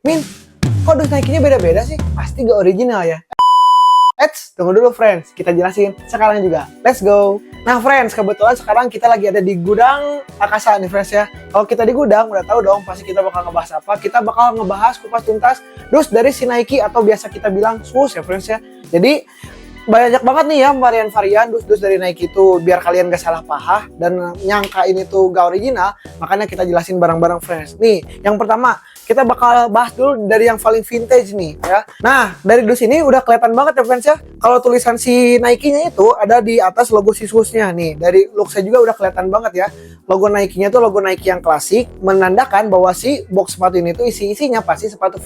Min, kok dus Nike-nya beda-beda sih? Pasti gak original ya. Tunggu dulu friends, kita jelasin sekarang juga. Let's go. Nah friends, kebetulan sekarang kita lagi ada di gudang Akasa nih friends ya. Kalau kita di gudang, udah tahu dong pasti kita bakal ngebahas apa. Kita bakal ngebahas kupas tuntas dus dari si Nike atau biasa kita bilang shoes ya friends ya. Jadi banyak banget nih ya varian-varian dus-dus dari Nike itu, biar kalian gak salah paham dan nyangka ini tuh gak original. Makanya kita jelasin bareng-bareng friends. Nih, yang pertama kita bakal bahas dulu dari yang paling vintage nih ya. Nah, dari dus ini udah kelihatan banget ya friends ya. Kalau tulisan si Nike-nya itu ada di atas logo si shoes-nya nih. Dari look-nya juga udah kelihatan banget ya. Logo Nike-nya tuh logo Nike yang klasik, menandakan bahwa si box sepatu ini tuh isi-isinya pasti sepatu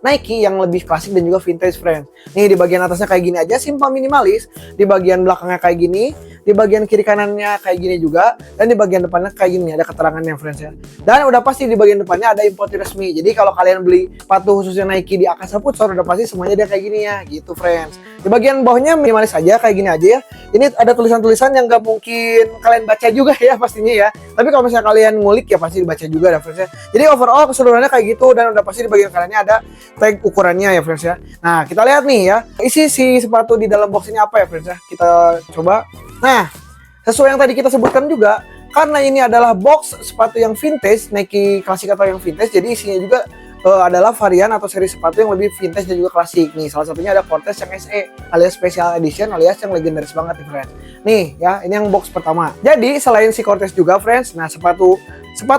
Nike yang lebih klasik dan juga vintage friends. Nih di bagian atasnya kayak gini aja, simple minimalis. Di bagian belakangnya kayak gini, di bagian kiri kanannya kayak gini juga, dan di bagian depannya kayak gini ada keterangannya friends ya. Dan udah pasti di bagian depannya ada importir resmi. Jadi kalau kalian beli sepatu khususnya Nike di Akasa Food Store udah pasti semuanya dia kayak gini ya, gitu friends. Di bagian bawahnya minimalis aja kayak gini aja ya. Ini ada tulisan-tulisan yang gak mungkin kalian baca juga ya pastinya ya. Tapi kalau misalnya kalian ngulik ya pasti dibaca juga ya friends ya. Jadi overall keseluruhannya kayak gitu, dan udah pasti di bagian kanannya ada tag ukurannya ya friends ya. Nah kita lihat nih ya, isi si sepatu di dalam box ini apa ya friends ya. Kita coba. Nah sesuai yang tadi kita sebutkan juga, karena ini adalah box sepatu yang vintage, Nike klasik atau yang vintage, jadi isinya juga adalah varian atau seri sepatu yang lebih vintage dan juga klasik. Nih, salah satunya ada Cortez yang SE alias Special Edition alias yang legendaris banget nih, friends. Nih, ya, ini yang box pertama. Jadi, selain si Cortez juga, friends, nah sepatu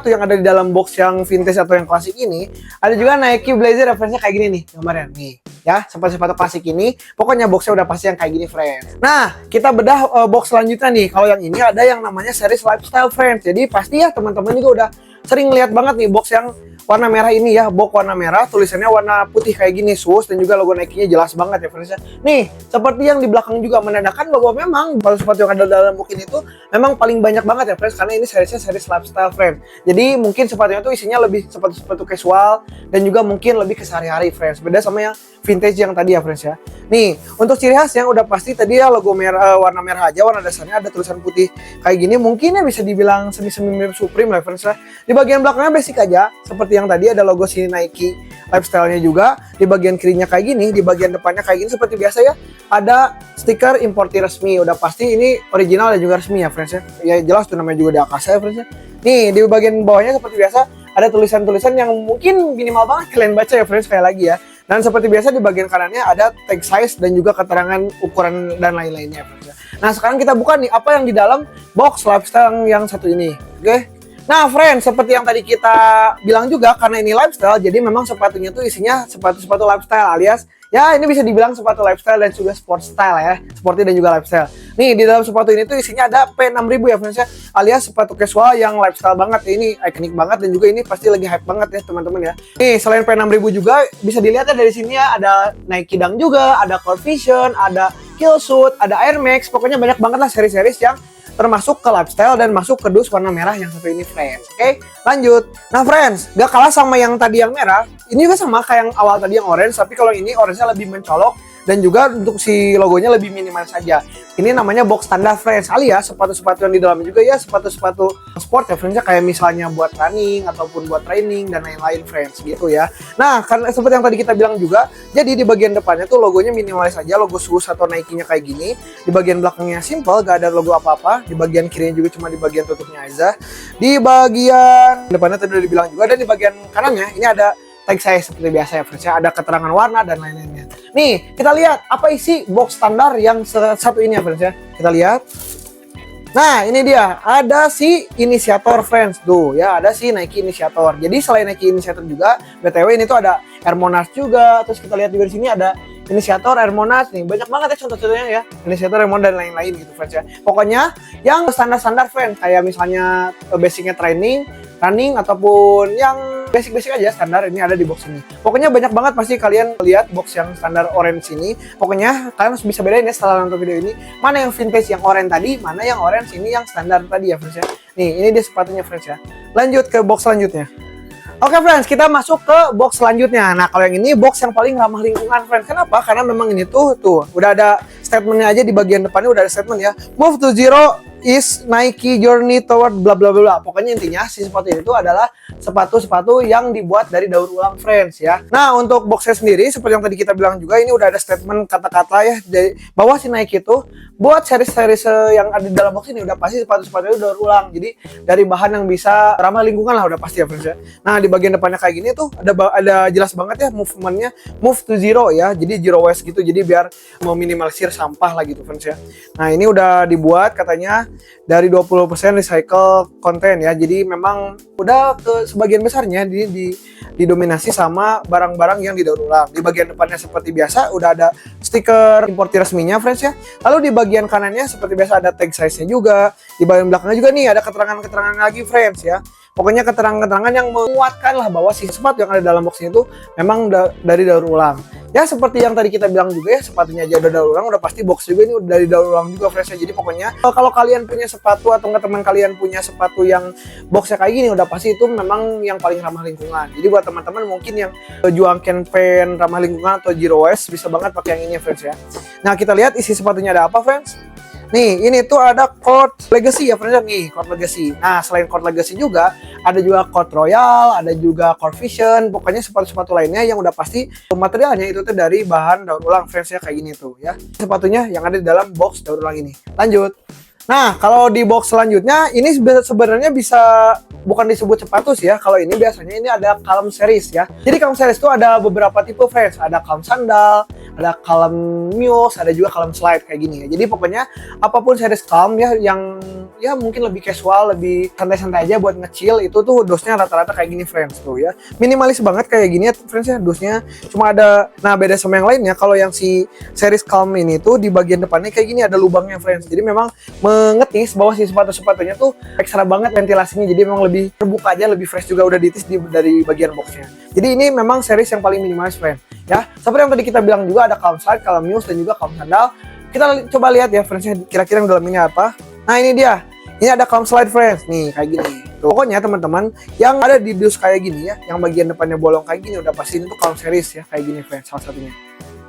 yang ada di dalam box yang vintage atau yang klasik ini, ada juga Nike Blazer referensinya kayak gini nih, gambarnya. Nih, ya, sepatu klasik ini, pokoknya boxnya udah pasti yang kayak gini, friends. Nah, kita bedah box selanjutnya nih. Kalau yang ini ada yang namanya series lifestyle, friends. Jadi, pasti ya teman-teman juga udah sering lihat banget nih box yang warna merah ini ya, box warna merah, tulisannya warna putih kayak gini, shoes, dan juga logo Nike-nya jelas banget ya friends. Nih, seperti yang di belakang juga menandakan bahwa memang sepatu yang ada dalam box ini tuh memang paling banyak banget ya friends, karena ini seriesnya series lifestyle friends. Jadi mungkin sepatunya tuh isinya lebih sepatu-sepatu casual dan juga mungkin lebih ke sehari-hari friends. Beda sama yang vintage yang tadi ya friends ya. Nih, untuk ciri khas yang udah pasti tadi ya logo merah, warna merah aja, warna dasarnya ada tulisan putih kayak gini, mungkin ya bisa dibilang semi-semi mirip Supreme lah friends ya. Di bagian belakangnya basic aja, seperti yang tadi ada logo si Nike lifestyle-nya juga. Di bagian kirinya kayak gini, di bagian depannya kayak gini seperti biasa ya. Ada stiker importir resmi, udah pasti ini original dan juga resmi ya friends ya. Ya jelas tuh namanya juga di Akasa ya friends ya. Nih, di bagian bawahnya seperti biasa ada tulisan-tulisan yang mungkin minimal banget kalian baca ya friends, sekali lagi ya. Dan seperti biasa di bagian kanannya ada tag size dan juga keterangan ukuran dan lain-lainnya friends ya. Nah, sekarang kita buka nih apa yang di dalam box lifestyle yang satu ini. Oke? Nah friends, seperti yang tadi kita bilang juga, karena ini lifestyle, jadi memang sepatunya tuh isinya sepatu-sepatu lifestyle alias ya ini bisa dibilang sepatu lifestyle dan juga sport style ya, sporty dan juga lifestyle. Nih di dalam sepatu ini tuh isinya ada P6000 ya friends ya, alias sepatu casual yang lifestyle banget. Ini ikonik banget dan juga ini pasti lagi hype banget ya teman-teman ya. Nih selain P6000 juga bisa dilihat ya dari sini ya, ada Nike Dunk juga, ada Core Vision, ada Killsuit, ada Air Max, pokoknya banyak banget lah seri-series yang termasuk ke lifestyle dan masuk ke dus warna merah yang satu ini friends. Oke, lanjut. Nah friends, gak kalah sama yang tadi yang merah, ini juga sama kayak yang awal tadi yang orange, tapi kalau ini orange-nya lebih mencolok dan juga untuk si logonya lebih minimal saja. Ini namanya box standar friends, alias sepatu-sepatu yang di dalamnya juga ya sepatu-sepatu sport ya friends, kayak misalnya buat running ataupun buat training dan lain-lain friends gitu ya. Nah, karena seperti yang tadi kita bilang juga, jadi di bagian depannya tuh logonya minimalis saja, logo shoes atau Nike-nya kayak gini. Di bagian belakangnya simple, gak ada logo apa-apa. Di bagian kirinya juga cuma di bagian tutupnya aja. Di bagian depannya tadi udah dibilang juga, dan di bagian kanannya ini ada tag saya seperti biasa ya friends ya, ada keterangan warna dan lain-lainnya. Nih, kita lihat apa isi box standar yang satu ini ya friends ya. Kita lihat. Nah, ini dia, ada si inisiator friends tuh ya, ada si Nike inisiator. Jadi selain Nike inisiator juga, BTW ini tuh ada Air Monarch juga. Terus kita lihat juga di sini ada inisiator Air Monarch nih, banyak banget ya contoh-contohnya ya, inisiator Air Monarch dan lain-lain gitu friends ya. Pokoknya yang standar-standar friends, kayak misalnya basicnya training, running, ataupun yang basic-basic aja standar, ini ada di box ini. Pokoknya banyak banget pasti kalian lihat box yang standar orange ini. Pokoknya kalian harus bisa bedain ya setelah nonton video ini, mana yang vintage yang orange tadi, mana yang orange ini yang standar tadi ya friends ya. Nih, ini dia sepatunya friends ya. Lanjut ke box selanjutnya. Oke friends, kita masuk ke box selanjutnya. Nah, kalau yang ini box yang paling ramah lingkungan friends. Kenapa? Karena memang ini tuh udah ada statementnya aja di bagian depannya udah ada statement ya. Move to zero is Nike journey toward bla bla bla. Pokoknya intinya si sepatu ini tuh adalah sepatu-sepatu yang dibuat dari daur ulang friends ya. Nah untuk boxnya sendiri seperti yang tadi kita bilang juga ini udah ada statement kata-kata ya bahwa si Nike itu buat series-series yang ada di dalam box ini udah pasti sepatu-sepatu itu daur ulang. Jadi dari bahan yang bisa ramah lingkungan lah udah pasti ya friends ya. Nah di bagian depannya kayak gini tuh ada jelas banget ya movementnya, move to zero ya. Jadi zero waste gitu. Jadi biar meminimalisir sampah lah gitu friends ya. Nah ini udah dibuat katanya dari 20% recycle konten ya. Jadi memang udah ke sebagian besarnya didominasi sama barang-barang yang didaur ulang. Di bagian depannya seperti biasa udah ada stiker importir resminya friends ya. Lalu di bagian kanannya seperti biasa ada tag size-nya juga. Di bagian belakangnya juga nih ada keterangan-keterangan lagi friends ya. Pokoknya keterangan-keterangan yang menguatkan lah bahwa si sepatu yang ada dalam boxnya itu memang dari daur ulang. Ya seperti yang tadi kita bilang juga ya, sepatunya aja udah daur ulang, udah pasti box juga ini udah dari daur ulang juga friends. Jadi pokoknya kalau kalian punya sepatu atau nggak teman kalian punya sepatu yang boxnya kayak gini, udah pasti itu memang yang paling ramah lingkungan. Jadi buat teman-teman mungkin yang jual campaign ramah lingkungan atau zero waste bisa banget pakai yang ini friends ya. Nah kita lihat isi sepatunya ada apa friends. Nih, ini tuh ada Court Legacy ya friends nih, Court Legacy. Nah, selain Court Legacy juga ada juga Court Royal, ada juga Court Vision, pokoknya sepatu-sepatu lainnya yang udah pasti materialnya itu tuh dari bahan daur ulang friends ya kayak gini tuh ya. Sepatunya yang ada di dalam box daur ulang ini. Lanjut. Nah, kalau di box selanjutnya ini sebenarnya bisa bukan disebut sepatu sih ya. Kalau ini biasanya ini ada Calm Series ya. Jadi Calm Series itu ada beberapa tipe friends. Ada Calm Sandal, ada Calm Muse, ada juga Calm Slide kayak gini ya. Jadi pokoknya apapun series Calm ya yang ya mungkin lebih casual, lebih santai-santai aja buat ngecil itu tuh dosnya rata-rata kayak gini friends tuh ya. Minimalis banget kayak gini ya friends ya dosnya. Cuma ada beda sama yang lainnya. Kalau yang si series Calm ini tuh di bagian depannya kayak gini ada lubangnya friends. Jadi memang mengetis bahwa si sepatunya tuh ekstra banget ventilasinya, jadi memang lebih terbuka aja, lebih fresh juga udah ditis dari bagian boxnya. Jadi ini memang series yang paling minimalis friend ya. Seperti yang tadi kita bilang juga ada Calm Slide, Calm Muse dan juga Calm Sandal. Kita coba lihat ya friendsnya kira-kira yang dalam ini apa. Nah ini dia, ini ada Calm Slide friends nih kayak gini. Tuh, pokoknya teman-teman yang ada di dus kayak gini ya, yang bagian depannya bolong kayak gini udah pasti ini tuh Calm series ya kayak gini friends salah satunya.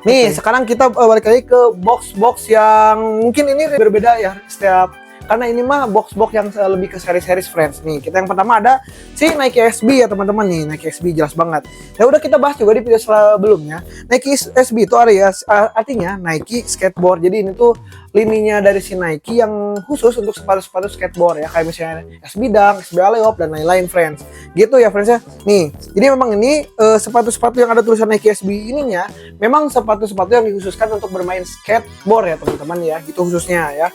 Nih, sekarang kita balik lagi ke box-box yang mungkin ini berbeda ya setiap, karena ini mah box-box yang lebih ke series-series friends. Nih, kita yang pertama ada si Nike SB ya teman-teman nih, Nike SB jelas banget. Ya udah kita bahas juga di video sebelumnya. Nike SB itu artinya Nike skateboard. Jadi ini tuh lininya dari si Nike yang khusus untuk sepatu-sepatu skateboard ya, kayak misalnya SB Dunk, SB Aleop dan lain-lain friends. Gitu ya friends ya. Nih, jadi memang ini sepatu-sepatu yang ada tulisan Nike SB ininya memang sepatu-sepatu yang dikhususkan untuk bermain skateboard ya teman-teman ya, gitu khususnya ya.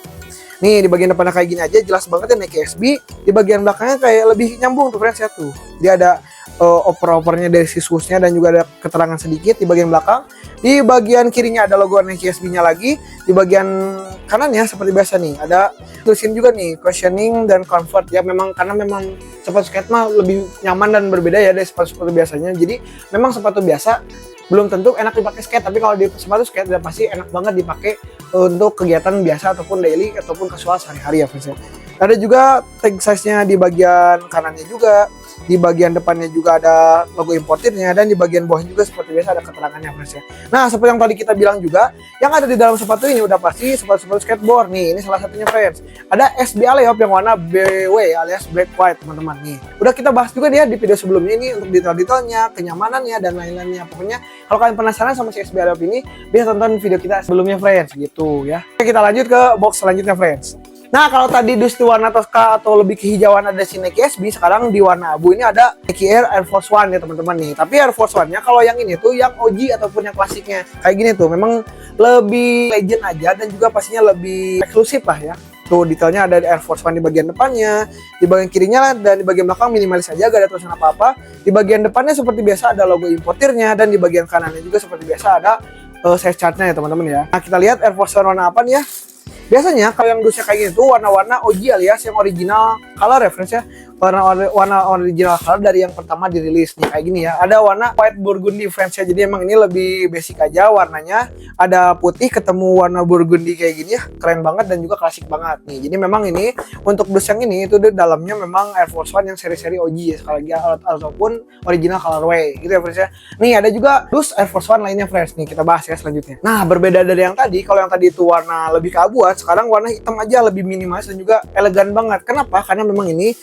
Nih di bagian depannya kayak gini aja jelas banget ya Nike SB. Di bagian belakangnya kayak lebih nyambung tuh friends ya tuh. Dia ada oper-opernya dari sisusnya dan juga ada keterangan sedikit di bagian belakang. Di bagian kirinya ada logo Nike SB-nya lagi. Di bagian kanannya seperti biasa nih ada tulisan juga nih cushioning dan comfort ya, memang karena memang sepatu skate mah lebih nyaman dan berbeda ya dari sepatu-sepatu biasanya. Jadi memang sepatu biasa belum tentu enak dipakai skate, tapi kalau di sepatu skate udah pasti enak banget dipakai untuk kegiatan biasa ataupun daily ataupun casual sehari-hari ya friends ya. Ada juga tag size-nya di bagian kanannya juga, di bagian depannya juga ada logo importirnya, dan di bagian bawahnya juga seperti biasa ada keterangannya friends ya. Nah seperti yang tadi kita bilang juga, yang ada di dalam sepatu ini udah pasti sepatu-sepatu skateboard nih. Ini salah satunya friends. Ada SB Aleop yang warna BW alias black white teman-teman nih. Udah kita bahas juga dia di video sebelumnya ini untuk detail-detailnya, kenyamanannya dan lain-lainnya. Pokoknya kalau kalian penasaran sama si SB Aleop ini, bisa tonton video kita sebelumnya friends gitu ya. Oke, kita lanjut ke box selanjutnya friends. Nah kalau tadi dus di warna Tosca atau lebih kehijauan ada si Nike SB, sekarang di warna abu ini ada Nike Air Force One ya teman-teman nih. Tapi Air Force One-nya kalau yang ini tuh yang OG ataupun yang klasiknya kayak gini tuh memang lebih legend aja dan juga pastinya lebih eksklusif lah ya. Tuh detailnya ada di Air Force One di bagian depannya, di bagian kirinya dan di bagian belakang minimalis aja, gak ada tulisan apa-apa. Di bagian depannya seperti biasa ada logo importirnya, dan di bagian kanannya juga seperti biasa ada size chart-nya ya teman-teman ya. Nah kita lihat Air Force One warna apa nih ya. Biasanya kalau yang dusnya kayak gini tuh warna-warna OG alias yang original color reference ya. warna original color dari yang pertama dirilis nih kayak gini ya. Ada warna white burgundy friends ya. Jadi emang ini lebih basic aja warnanya. Ada putih ketemu warna burgundy kayak gini ya. Keren banget dan juga klasik banget nih. Jadi memang ini untuk dus yang ini itu di dalamnya memang Air Force One yang seri-seri OG ya, sekali lagi ataupun original colorway gitu ya friends ya. Nih ada juga dus Air Force One lainnya friends. Nih kita bahas ya selanjutnya. Nah, berbeda dari yang tadi, kalau yang tadi itu warna lebih keabuan, sekarang warna hitam aja lebih minimalis dan juga elegan banget. Kenapa? Karena memang ini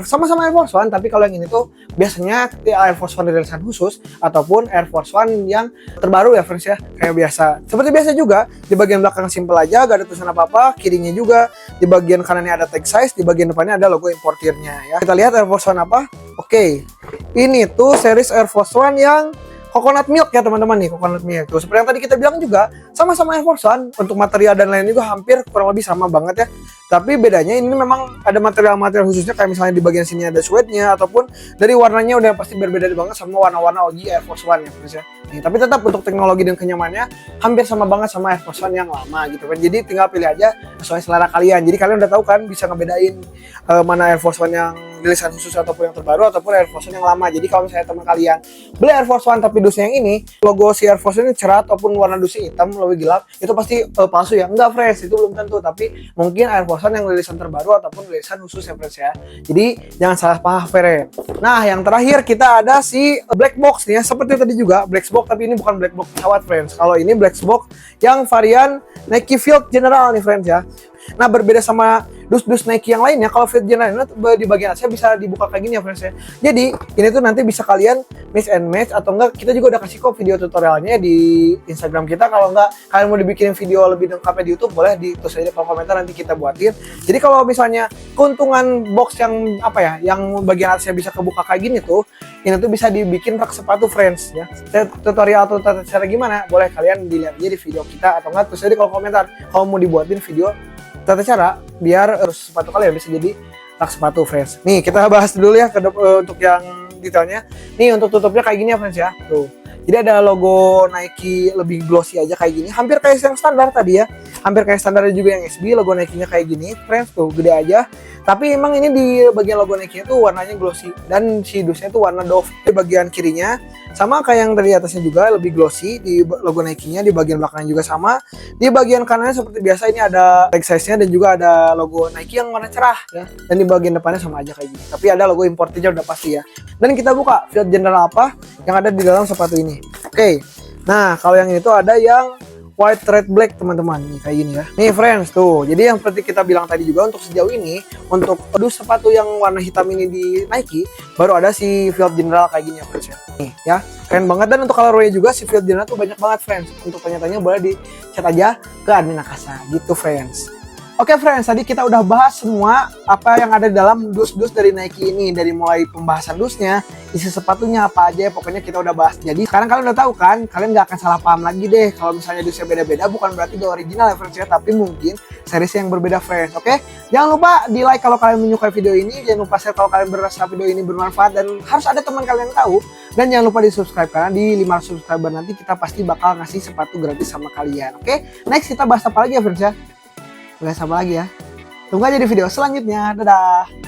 sama-sama Air Force One, tapi kalau yang ini tuh biasanya Air Force One rilisan khusus ataupun Air Force One yang terbaru ya friends ya, kayak biasa. Seperti biasa juga, di bagian belakang simple aja, gak ada tulisan apa-apa, kirinya juga, di bagian kanannya ada tag size, di bagian depannya ada logo importirnya ya. Kita lihat Air Force One apa? Oke, ini tuh series Air Force One yang coconut milk ya teman-teman nih, coconut milk tuh seperti yang tadi kita bilang juga sama-sama Air Force One, untuk material dan lain juga hampir kurang lebih sama banget ya. Tapi bedanya ini memang ada material-material khususnya, kayak misalnya di bagian sini ada suede-nya, ataupun dari warnanya udah pasti berbeda banget sama warna-warna OG Air Force One ya friends ya. Nih, tapi tetap untuk teknologi dan kenyamanannya hampir sama banget sama Air Force One yang lama gitu kan. Jadi tinggal pilih aja sesuai selera kalian. Jadi kalian udah tahu kan bisa ngebedain mana Air Force One yang rilisan khusus ataupun yang terbaru ataupun Air Force One yang lama. Jadi kalau misalnya teman kalian beli Air Force One tapi dusnya yang ini, logo si Air Force One ini cerah ataupun warna dusnya hitam lebih gelap, itu pasti palsu ya. Enggak friends, itu belum tentu, tapi mungkin Air Force One yang rilisan terbaru ataupun rilisan khusus ya friends ya. Jadi jangan salah paham friends. Nah, yang terakhir kita ada si black box nih ya, seperti tadi juga black box, tapi ini bukan black box pesawat friends. Kalau ini black box yang varian Nike Field General nih friends ya. Nah, berbeda sama dus-dus Nike yang lainnya, kalau Field General ini di bagian atasnya bisa dibuka kayak gini ya friends ya. Jadi ini tuh nanti bisa kalian mix and match, atau enggak kita juga udah kasih kok video tutorialnya di Instagram kita. Kalau enggak kalian mau dibikin video lebih lengkapnya di YouTube, boleh ditulis aja kolom komentar, nanti kita buatin. Jadi kalau misalnya keuntungan box yang apa ya, yang bagian atasnya bisa kebuka kayak gini tuh, ini tuh bisa dibikin rak sepatu friends ya. Tutorial atau tata cara gimana, boleh kalian dilihat aja di video kita, atau enggak tulis aja di kolom komentar kalau mau dibuatin video tata cara biar sepatu kalian bisa jadi rak sepatu friends. Nih kita bahas dulu ya untuk yang detailnya. Nih untuk tutupnya kayak gini ya friends ya. Tuh. Jadi ada logo Nike lebih glossy aja kayak gini. Hampir kayak yang standar tadi ya. Hampir kayak standarnya juga yang SB, logo Nike-nya kayak gini. Friends tuh gede aja. Tapi emang ini di bagian logo Nike-nya tuh warnanya glossy. Dan si dusnya tuh warna Dove. Di bagian kirinya sama kayak yang dari atasnya juga lebih glossy. Di logo Nike-nya di bagian belakangnya juga sama. Di bagian kanannya seperti biasa ini ada tag size-nya dan juga ada logo Nike yang warna cerah ya. Dan di bagian depannya sama aja kayak gini. Tapi ada logo importernya udah pasti ya. Dan kita buka Field General apa yang ada di dalam sepatu ini. Oke. Nah, kalau yang itu ada yang white red black teman-teman, nih kayak gini ya. Nih friends tuh, jadi yang seperti kita bilang tadi juga, untuk sejauh ini untuk dus sepatu yang warna hitam ini di Nike baru ada si Field General kayak gini ya friends ya. Nih ya, keren banget. Dan untuk colorway juga si Field General tuh banyak banget friends. Untuk tanya-tanya boleh di chat aja ke admin Akasa gitu friends. Oke friends, tadi kita udah bahas semua apa yang ada di dalam dus-dus dari Nike ini. Dari mulai pembahasan dusnya, isi sepatunya apa aja, pokoknya kita udah bahas. Jadi sekarang kalian udah tahu kan, kalian gak akan salah paham lagi deh. Kalau misalnya dusnya beda-beda bukan berarti gak original ya friends ya, tapi mungkin series yang berbeda friends. Oke, jangan lupa di like kalau kalian menyukai video ini, jangan lupa share kalau kalian berasa video ini bermanfaat, dan harus ada teman kalian tahu. Dan jangan lupa di subscribe, karena di 500 subscriber nanti kita pasti bakal ngasih sepatu gratis sama kalian. Oke, next kita bahas apa lagi ya friends ya? Udah sama lagi ya. Tunggu aja di video selanjutnya. Dadah.